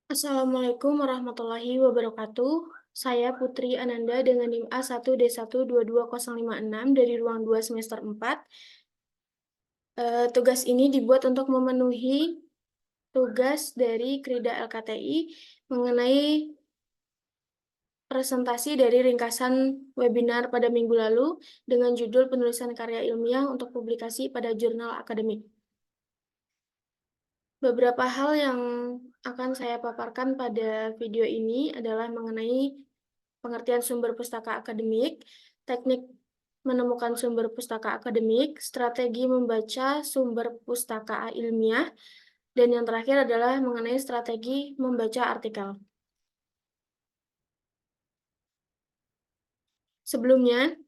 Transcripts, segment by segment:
Assalamualaikum warahmatullahi wabarakatuh. Saya Putri Ananda dengan NIM A1D1222056 dari ruang 2 semester 4. Tugas ini dibuat untuk memenuhi tugas dari Krida LKTI mengenai presentasi dari ringkasan webinar pada minggu lalu dengan judul penulisan karya ilmiah untuk publikasi pada jurnal akademik. Beberapa hal yang akan saya paparkan pada video ini adalah mengenai pengertian sumber pustaka akademik, teknik menemukan sumber pustaka akademik, strategi membaca sumber pustaka ilmiah, dan yang terakhir adalah mengenai strategi membaca artikel. Sebelumnya,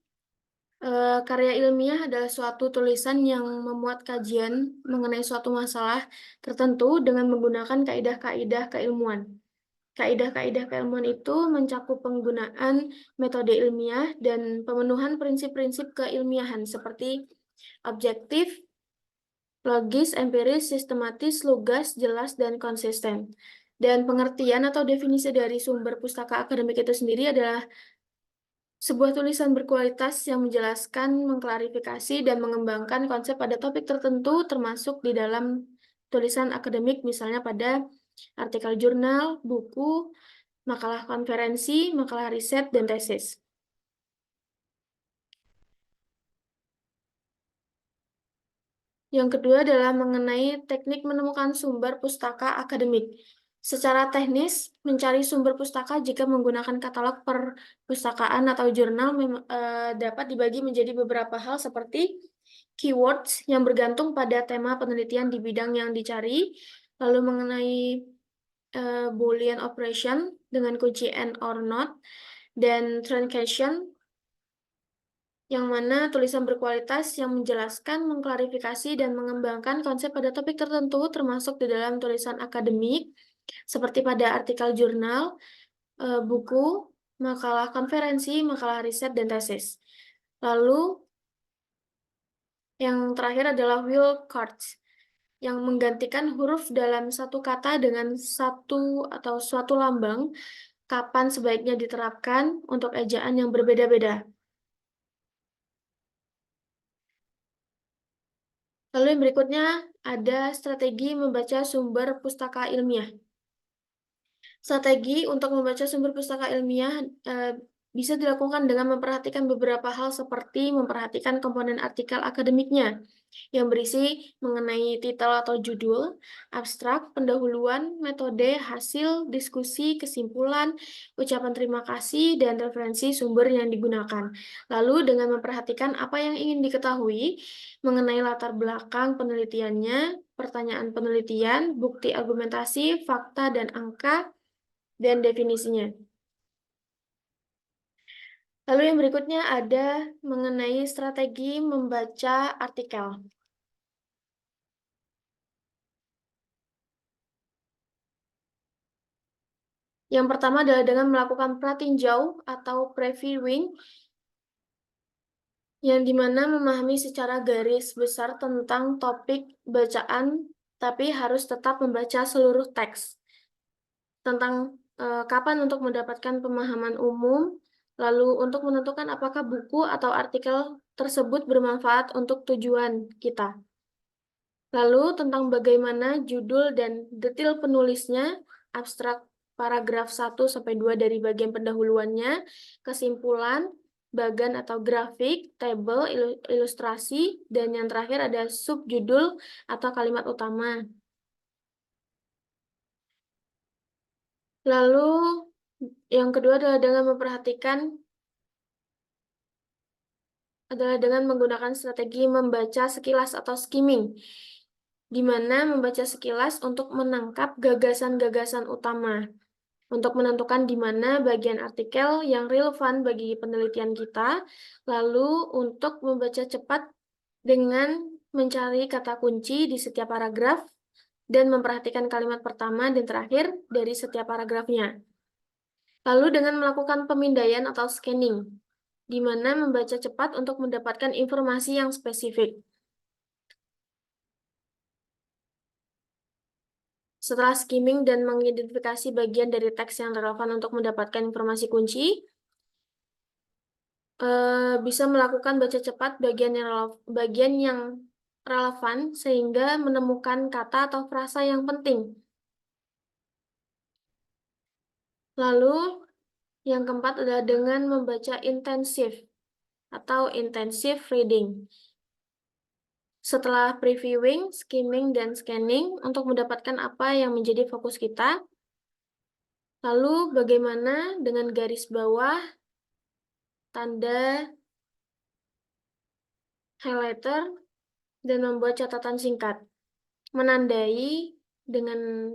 karya ilmiah adalah suatu tulisan yang memuat kajian mengenai suatu masalah tertentu dengan menggunakan kaidah-kaidah keilmuan. Kaidah-kaidah keilmuan itu mencakup penggunaan metode ilmiah dan pemenuhan prinsip-prinsip keilmiahan seperti objektif, logis, empiris, sistematis, lugas, jelas, dan konsisten. Dan pengertian atau definisi dari sumber pustaka akademik itu sendiri adalah sebuah tulisan berkualitas yang menjelaskan, mengklarifikasi, dan mengembangkan konsep pada topik tertentu termasuk di dalam tulisan akademik, misalnya pada artikel jurnal, buku, makalah konferensi, makalah riset, dan tesis. Yang kedua adalah mengenai teknik menemukan sumber pustaka akademik. Secara teknis, mencari sumber pustaka jika menggunakan katalog perpustakaan atau jurnal dapat dibagi menjadi beberapa hal seperti keywords yang bergantung pada tema penelitian di bidang yang dicari, lalu mengenai Boolean operation dengan kunci and or not, dan truncation yang mana tulisan berkualitas yang menjelaskan, mengklarifikasi, dan mengembangkan konsep pada topik tertentu termasuk di dalam tulisan akademik, seperti pada artikel jurnal, buku, makalah konferensi, makalah riset, dan tesis. Lalu, yang terakhir adalah wildcards, yang menggantikan huruf dalam satu kata dengan satu atau suatu lambang, kapan sebaiknya diterapkan untuk ejaan yang berbeda-beda. Lalu yang berikutnya ada strategi membaca sumber pustaka ilmiah. Strategi untuk membaca sumber pustaka ilmiah bisa dilakukan dengan memperhatikan beberapa hal seperti memperhatikan komponen artikel akademiknya yang berisi mengenai titel atau judul, abstrak, pendahuluan, metode, hasil, diskusi, kesimpulan, ucapan terima kasih, dan referensi sumber yang digunakan. Lalu dengan memperhatikan apa yang ingin diketahui mengenai latar belakang penelitiannya, pertanyaan penelitian, bukti argumentasi, fakta, dan angka, dan definisinya. Lalu yang berikutnya ada mengenai strategi membaca artikel. Yang pertama adalah dengan melakukan pratinjau atau previewing, yang dimana memahami secara garis besar tentang topik bacaan, tapi harus tetap membaca seluruh teks. Tentang kapan untuk mendapatkan pemahaman umum, lalu untuk menentukan apakah buku atau artikel tersebut bermanfaat untuk tujuan kita. Lalu tentang bagaimana judul dan detail penulisnya, abstrak paragraf 1-2 dari bagian pendahuluannya, kesimpulan, bagan atau grafik, tabel, ilustrasi, dan yang terakhir ada subjudul atau kalimat utama. Lalu yang kedua adalah dengan menggunakan strategi membaca sekilas atau skimming, di mana membaca sekilas untuk menangkap gagasan-gagasan utama, untuk menentukan di mana bagian artikel yang relevan bagi penelitian kita, lalu untuk membaca cepat dengan mencari kata kunci di setiap paragraf, dan memperhatikan kalimat pertama dan terakhir dari setiap paragrafnya. Lalu dengan melakukan pemindaian atau scanning, di mana membaca cepat untuk mendapatkan informasi yang spesifik. Setelah skimming dan mengidentifikasi bagian dari teks yang relevan untuk mendapatkan informasi kunci, bisa melakukan baca cepat bagian yang relevan sehingga menemukan kata atau frasa yang penting. Lalu, yang keempat adalah dengan membaca intensif atau intensive reading. Setelah previewing, skimming, dan scanning untuk mendapatkan apa yang menjadi fokus kita. Lalu bagaimana dengan garis bawah, tanda, highlighter, dan membuat catatan singkat. Menandai dengan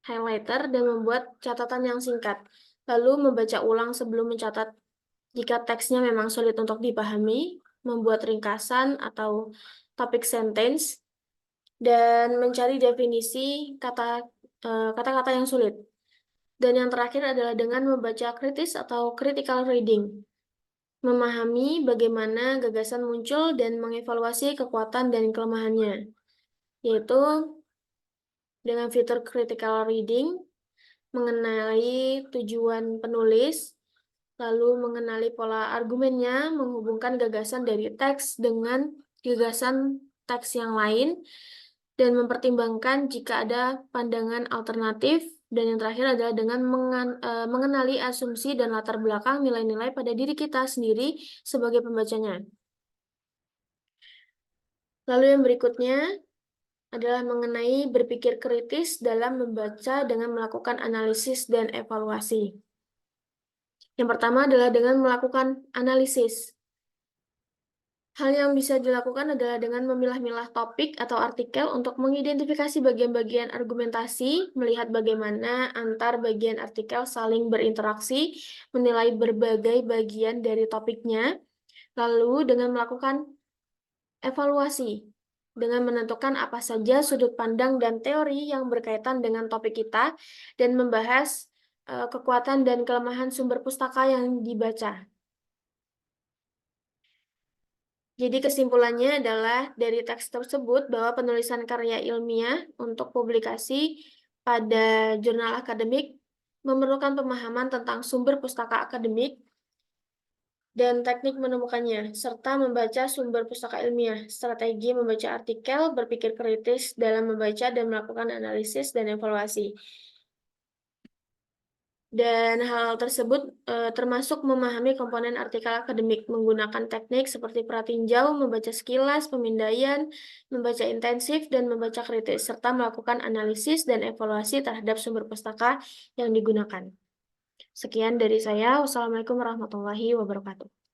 highlighter dan membuat catatan yang singkat. Lalu membaca ulang sebelum mencatat jika teksnya memang sulit untuk dipahami, membuat ringkasan atau topik sentence, dan mencari definisi kata-kata yang sulit. Dan yang terakhir adalah dengan membaca kritis atau critical reading. Memahami bagaimana gagasan muncul dan mengevaluasi kekuatan dan kelemahannya, yaitu dengan fitur critical reading, mengenali tujuan penulis, lalu mengenali pola argumennya, menghubungkan gagasan dari teks dengan gagasan teks yang lain, dan mempertimbangkan jika ada pandangan alternatif, dan yang terakhir adalah dengan mengenali asumsi dan latar belakang nilai-nilai pada diri kita sendiri sebagai pembacanya. Lalu yang berikutnya adalah mengenai berpikir kritis dalam membaca dengan melakukan analisis dan evaluasi. Yang pertama adalah dengan melakukan analisis. Hal yang bisa dilakukan adalah dengan memilah-milah topik atau artikel untuk mengidentifikasi bagian-bagian argumentasi, melihat bagaimana antar bagian artikel saling berinteraksi, menilai berbagai bagian dari topiknya, lalu dengan melakukan evaluasi, dengan menentukan apa saja sudut pandang dan teori yang berkaitan dengan topik kita, dan membahas kekuatan dan kelemahan sumber pustaka yang dibaca. Jadi kesimpulannya adalah dari teks tersebut bahwa penulisan karya ilmiah untuk publikasi pada jurnal akademik memerlukan pemahaman tentang sumber pustaka akademik dan teknik menemukannya, serta membaca sumber pustaka ilmiah, strategi membaca artikel, berpikir kritis dalam membaca dan melakukan analisis dan evaluasi. Dan hal tersebut termasuk memahami komponen artikel akademik menggunakan teknik seperti pratinjau, membaca sekilas, pemindaian, membaca intensif, dan membaca kritis, serta melakukan analisis dan evaluasi terhadap sumber pustaka yang digunakan. Sekian dari saya. Wassalamualaikum warahmatullahi wabarakatuh.